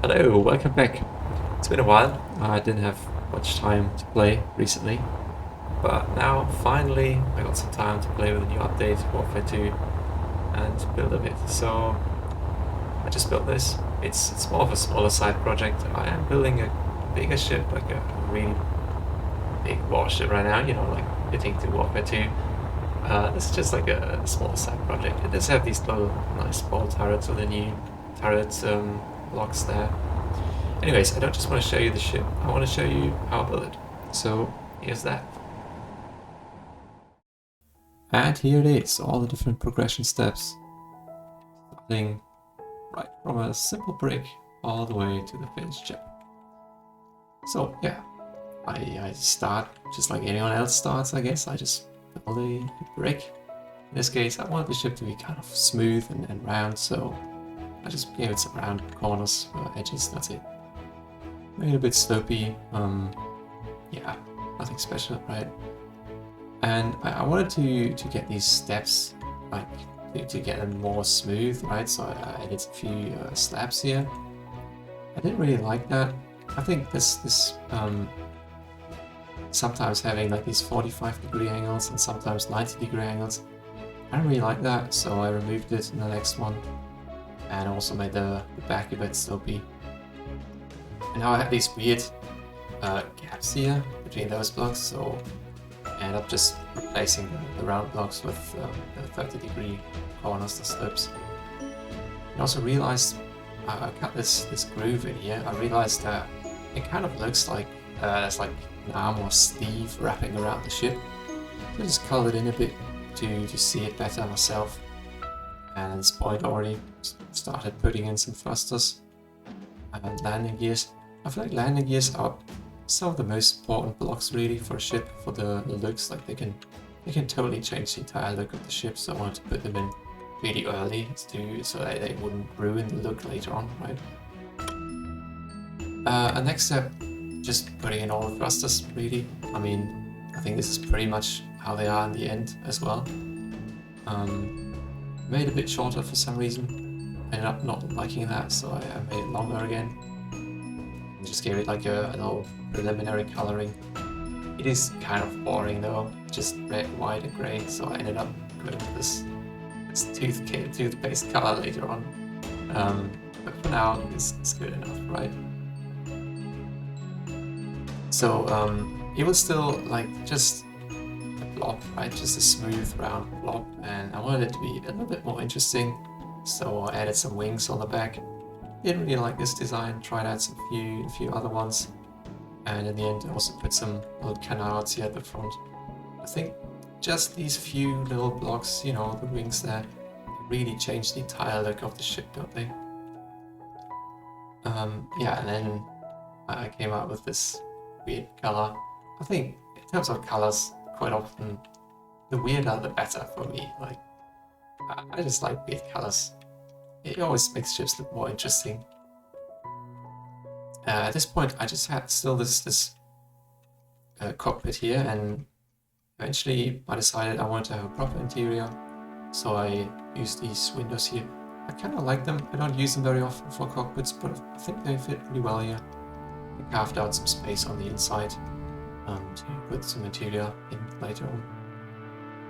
Hello, welcome back. It's been a while. I didn't have much time to play recently, but now finally I got some time to play with the new update, Warfare 2, and build a bit. So I just built this. It's more of a smaller side project. I am building a bigger ship, like a really big warship right now, like fitting to Warfare 2. This is just like a small side project. It does have these little nice ball turrets with the new turret blocks there. Anyways, I don't just want to show you the ship, I want to show you how I build it. So here's that. And here it is, all the different progression steps. Starting right from a simple brick all the way to the finished ship. So yeah, I start just like anyone else starts, I guess. I just build a brick. In this case, I wanted the ship to be kind of smooth and round, so I just gave it some round corners, edges, that's it. Made it a bit slopey, yeah, nothing special, right? And I wanted to get these steps, like, to get them more smooth, right? So I added a few slabs here. I didn't really like that. I think this sometimes having like these 45-degree angles and sometimes 90-degree angles, I don't really like that, so I removed it in the next one. And also made the back a bit slopey. And now I have these weird gaps here between those blocks, so I end up just replacing the round blocks with the 30-degree corners, the slips. I also realized I cut this groove in here. I realized that it kind of looks like there's like an arm or sleeve wrapping around the ship. So I just colored it in a bit to see it better myself. And at this point I already started putting in some thrusters and landing gears. I feel like landing gears are some of the most important blocks really for a ship, for the looks. Like they can totally change the entire look of the ship, so I wanted to put them in really early so that they wouldn't ruin the look later on, right? Next step, just putting in all the thrusters really. I mean, I think this is pretty much how they are in the end as well. Made it a bit shorter for some reason. Ended up not liking that, so I made it longer again. And just gave it like a little preliminary coloring. It is kind of boring though, just red, white, and grey, so I ended up going with this toothpaste color later on. But for now, it's good enough, right? So it was still like just blob, right? Just a smooth round blob, and I wanted it to be a little bit more interesting, so I added some wings on the back. Didn't really like this design, tried out a few other ones, and in the end I also put some little canards here at the front. I think just these few little blocks, the wings there, really change the entire look of the ship, don't they? Yeah, and then I came out with this weird color. I think in terms of colors, quite often the weirder the better for me. Like I just like weird colors. It always makes ships look more interesting. At this point, I just had still this cockpit here, and eventually I decided I wanted to have a proper interior, so I used these windows here. I kind of like them. I don't use them very often for cockpits, but I think they fit pretty well here. I carved out some space on the inside to put some interior in later on.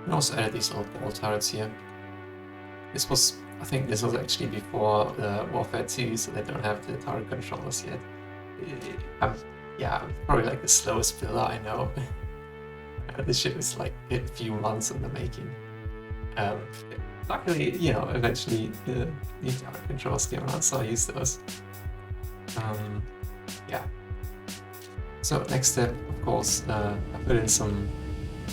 And also added these little ball turrets here. I think this was actually before the Warfare 2, so they don't have the turret controllers yet. I'm probably like the slowest builder I know. This ship is like a few months in the making. Luckily, eventually the new turret controls came out, so I used those. Yeah. So next step, of course, I put in some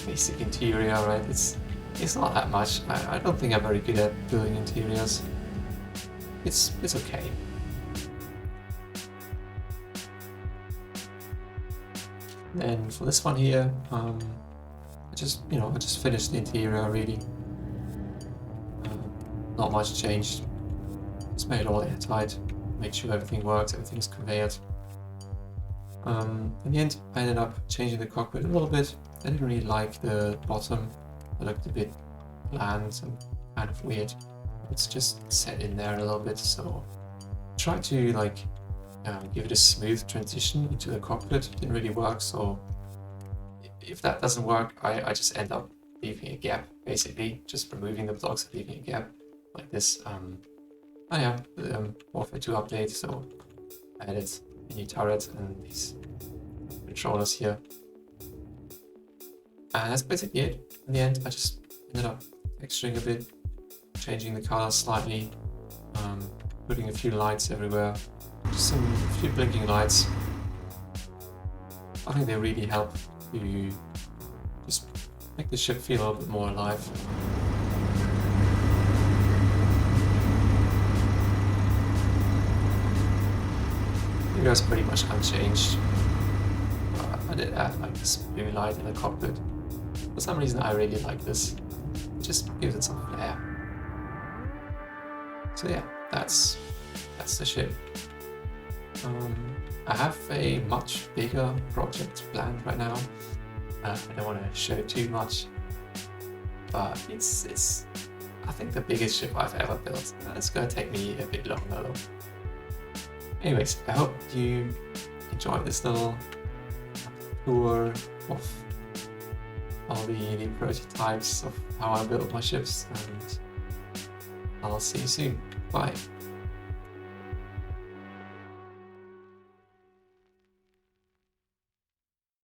basic interior, right? It's not that much. I don't think I'm very good at building interiors. It's okay. And for this one here, I just finished the interior really. Not much changed. Just made it all airtight, made sure everything works, everything's conveyed. In the end, I ended up changing the cockpit a little bit. I didn't really like the bottom. It looked a bit bland and kind of weird. It's just set in there a little bit, so try to like give it a smooth transition into the cockpit. Didn't really work, so if that doesn't work, I just end up leaving a gap, basically, just removing the blocks and leaving a gap like this. Oh yeah, the Warfare 2 update, so I added a new turret and these controllers here. And that's basically it. In the end, I just ended up texturing a bit, changing the colors slightly, putting a few lights everywhere, just a few blinking lights. I think they really help to just make the ship feel a little bit more alive. The video is pretty much unchanged. I did add like this blue light in the cockpit. For some reason I really like this. It just gives it some flair. So yeah, that's the ship. I have a much bigger project planned right now. I don't want to show too much, but it's I think the biggest ship I've ever built. It's gonna take me a bit longer though. Anyways, I hope you enjoyed this little tour of all the prototypes of how I build my ships, and I'll see you soon. Bye.